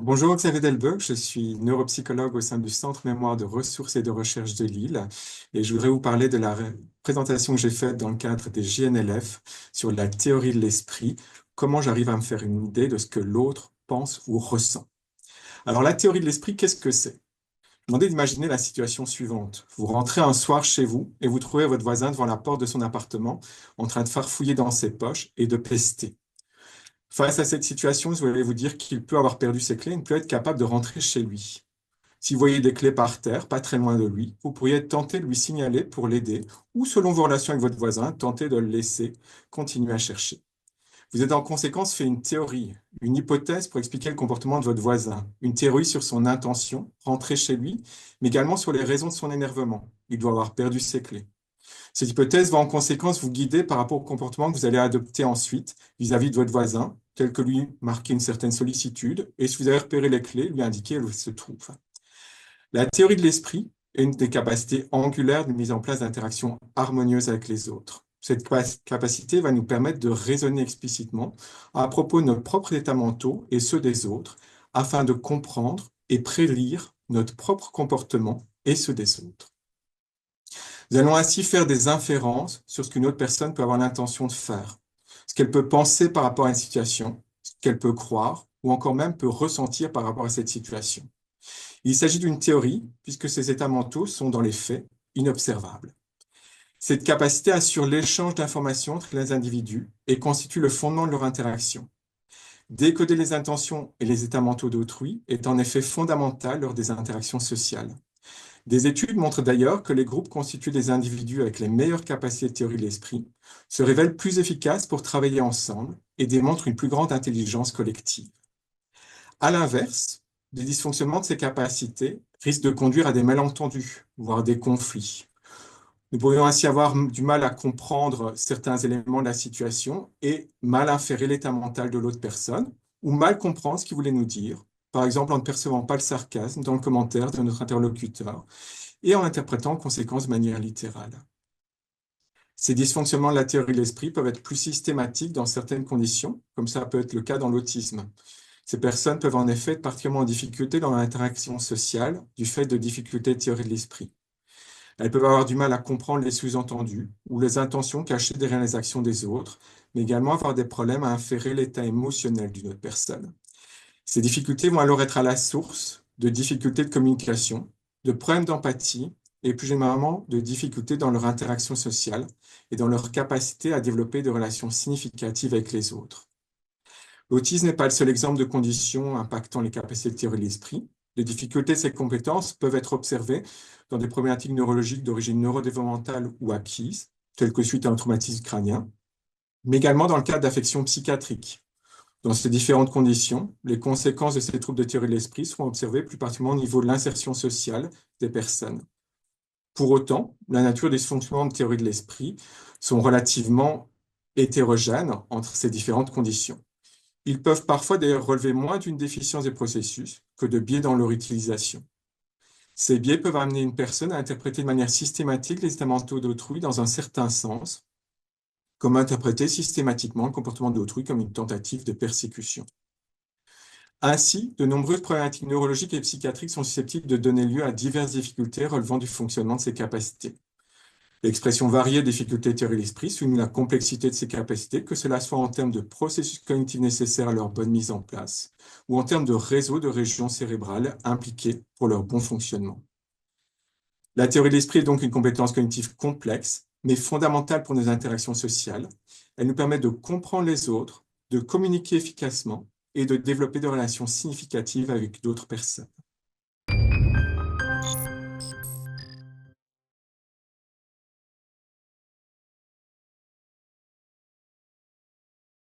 Bonjour Xavier Delbecq, je suis neuropsychologue au sein du Centre Mémoire de ressources et de recherche de Lille et je voudrais vous parler de la présentation que j'ai faite dans le cadre des JNLF sur la théorie de l'esprit, comment j'arrive à me faire une idée de ce que l'autre pense ou ressent. Alors la théorie de l'esprit, qu'est-ce que c'est? Demandez d'imaginer la situation suivante. Vous rentrez un soir chez vous et vous trouvez votre voisin devant la porte de son appartement en train de farfouiller dans ses poches et de pester. Face à cette situation, vous allez vous dire qu'il peut avoir perdu ses clés et ne peut être capable de rentrer chez lui. Si vous voyez des clés par terre, pas très loin de lui, vous pourriez être tenté de lui signaler pour l'aider ou, selon vos relations avec votre voisin, tenter de le laisser continuer à chercher. Vous êtes en conséquence fait une théorie, une hypothèse pour expliquer le comportement de votre voisin, une théorie sur son intention, rentrer chez lui, mais également sur les raisons de son énervement. Il doit avoir perdu ses clés. Cette hypothèse va en conséquence vous guider par rapport au comportement que vous allez adopter ensuite vis-à-vis de votre voisin, tel que lui marquer une certaine sollicitude, et si vous avez repéré les clés, lui indiquer où il se trouve. La théorie de l'esprit est une des capacités angulaires de mise en place d'interactions harmonieuses avec les autres. Cette capacité va nous permettre de raisonner explicitement à propos de nos propres états mentaux et ceux des autres, afin de comprendre et prédire notre propre comportement et ceux des autres. Nous allons ainsi faire des inférences sur ce qu'une autre personne peut avoir l'intention de faire, ce qu'elle peut penser par rapport à une situation, ce qu'elle peut croire ou encore même peut ressentir par rapport à cette situation. Il s'agit d'une théorie puisque ces états mentaux sont dans les faits inobservables. Cette capacité assure l'échange d'informations entre les individus et constitue le fondement de leur interaction. Décoder les intentions et les états mentaux d'autrui est en effet fondamental lors des interactions sociales. Des études montrent d'ailleurs que les groupes constitués des individus avec les meilleures capacités de théorie de l'esprit se révèlent plus efficaces pour travailler ensemble et démontrent une plus grande intelligence collective. À l'inverse, des dysfonctionnements de ces capacités risquent de conduire à des malentendus, voire des conflits. Nous pourrions ainsi avoir du mal à comprendre certains éléments de la situation et mal inférer l'état mental de l'autre personne, ou mal comprendre ce qu'il voulait nous dire, par exemple en ne percevant pas le sarcasme dans le commentaire de notre interlocuteur, et en interprétant en conséquence de manière littérale. Ces dysfonctionnements de la théorie de l'esprit peuvent être plus systématiques dans certaines conditions, comme ça peut être le cas dans l'autisme. Ces personnes peuvent en effet être particulièrement en difficulté dans l'interaction sociale du fait de difficultés de théorie de l'esprit. Elles peuvent avoir du mal à comprendre les sous-entendus ou les intentions cachées derrière les actions des autres, mais également avoir des problèmes à inférer l'état émotionnel d'une autre personne. Ces difficultés vont alors être à la source de difficultés de communication, de problèmes d'empathie et plus généralement de difficultés dans leur interaction sociale et dans leur capacité à développer des relations significatives avec les autres. L'autisme n'est pas le seul exemple de conditions impactant les capacités de théorie de l'esprit. Les difficultés de ces compétences peuvent être observées dans des problématiques neurologiques d'origine neurodéveloppementale ou acquises, telles que suite à un traumatisme crânien, mais également dans le cadre d'affections psychiatriques. Dans ces différentes conditions, les conséquences de ces troubles de théorie de l'esprit seront observées plus particulièrement au niveau de l'insertion sociale des personnes. Pour autant, la nature des dysfonctionnements de théorie de l'esprit sont relativement hétérogènes entre ces différentes conditions. Ils peuvent parfois d'ailleurs relever moins d'une déficience des processus que de biais dans leur utilisation. Ces biais peuvent amener une personne à interpréter de manière systématique les états mentaux d'autrui dans un certain sens, comme interpréter systématiquement le comportement d'autrui comme une tentative de persécution. Ainsi, de nombreuses problématiques neurologiques et psychiatriques sont susceptibles de donner lieu à diverses difficultés relevant du fonctionnement de ces capacités. L'expression variée des difficultés de théorie de l'esprit souligne la complexité de ces capacités, que cela soit en termes de processus cognitifs nécessaires à leur bonne mise en place, ou en termes de réseaux de régions cérébrales impliquées pour leur bon fonctionnement. La théorie de l'esprit est donc une compétence cognitive complexe, mais fondamentale pour nos interactions sociales. Elle nous permet de comprendre les autres, de communiquer efficacement et de développer des relations significatives avec d'autres personnes.